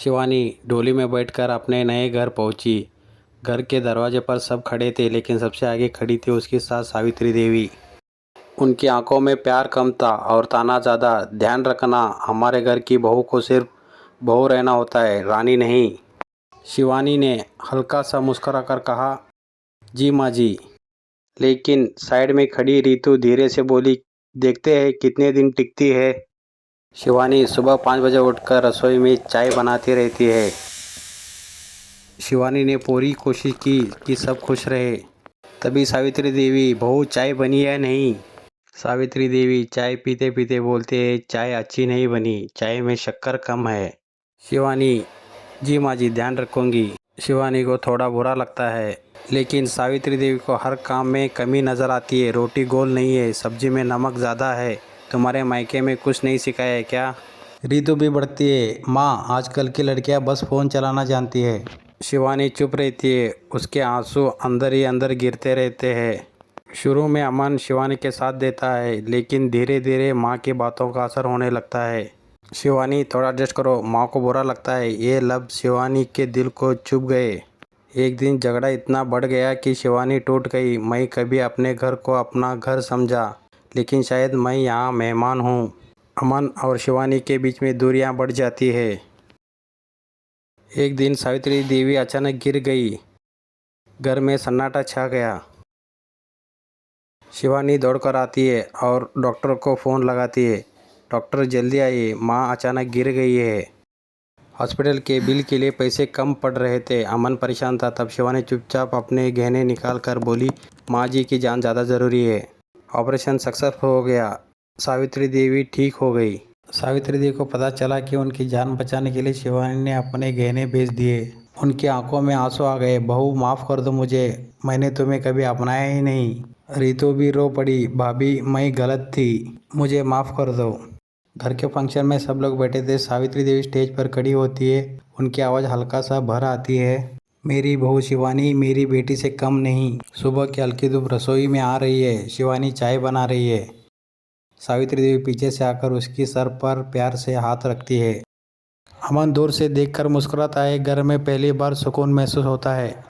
शिवानी डोली में बैठकर अपने नए घर पहुंची। घर के दरवाजे पर सब खड़े थे, लेकिन सबसे आगे खड़ी थी उसकी सास सावित्री देवी। उनकी आंखों में प्यार कम था और ताना ज़्यादा। ध्यान रखना, हमारे घर की बहू को सिर्फ बहू रहना होता है, रानी नहीं। शिवानी ने हल्का सा मुस्कुराकर कहा, जी माँ जी। लेकिन साइड में खड़ी रीतू धीरे से बोली, देखते हैं कितने दिन टिकती है। शिवानी सुबह 5 बजे उठकर रसोई में चाय बनाती रहती है। शिवानी ने पूरी कोशिश की कि सब खुश रहे। तभी सावित्री देवी, बहू चाय बनी या नहीं? सावित्री देवी चाय पीते पीते बोलते हैं, चाय अच्छी नहीं बनी, चाय में शक्कर कम है। शिवानी, जी माँ जी, ध्यान रखूंगी। शिवानी को थोड़ा बुरा लगता है, लेकिन सावित्री देवी को हर काम में कमी नज़र आती है। रोटी गोल नहीं है, सब्जी में नमक ज़्यादा है। तुम्हारे मायके में कुछ नहीं सिखाया है क्या? रीतू भी बढ़ती है, माँ आजकल की लड़कियाँ बस फ़ोन चलाना जानती है। शिवानी चुप रहती है, उसके आंसू अंदर ही अंदर गिरते रहते हैं। शुरू में अमन शिवानी के साथ देता है, लेकिन धीरे धीरे माँ की बातों का असर होने लगता है। शिवानी, थोड़ा एडजस्ट करो, माँ को बुरा लगता है। ये लफ्ज़ शिवानी के दिल को चुभ गए। एक दिन झगड़ा इतना बढ़ गया कि शिवानी टूट गई। मैं कभी अपने घर को अपना घर समझा, लेकिन शायद मैं यहाँ मेहमान हूँ। अमन और शिवानी के बीच में दूरियाँ बढ़ जाती है। एक दिन सावित्री देवी अचानक गिर गई। घर में सन्नाटा छा गया। शिवानी दौड़कर आती है और डॉक्टर को फ़ोन लगाती है। डॉक्टर जल्दी आइए, माँ अचानक गिर गई है। हॉस्पिटल के बिल के लिए पैसे कम पड़ रहे थे। अमन परेशान था। तब शिवानी चुपचाप अपने गहने निकाल कर बोली, माँ जी की जान ज़्यादा ज़रूरी है। ऑपरेशन सक्सेसफुल हो गया। सावित्री देवी ठीक हो गई। सावित्री देवी को पता चला कि उनकी जान बचाने के लिए शिवानी ने अपने गहने बेच दिए। उनकी आंखों में आंसू आ गए। बहू, माफ़ कर दो मुझे, मैंने तुम्हें कभी अपनाया ही नहीं। रीतू भी रो पड़ी, भाभी मैं गलत थी, मुझे माफ़ कर दो। घर के फंक्शन में सब लोग बैठे थे। सावित्री देवी स्टेज पर खड़ी होती है। उनकी आवाज़ हल्का सा भर आती है, मेरी बहू शिवानी मेरी बेटी से कम नहीं। सुबह की हल्की धूप रसोई में आ रही है। शिवानी चाय बना रही है। सावित्री देवी पीछे से आकर उसकी सर पर प्यार से हाथ रखती है। अमन दूर से देखकर मुस्कुराता है। घर में पहली बार सुकून महसूस होता है।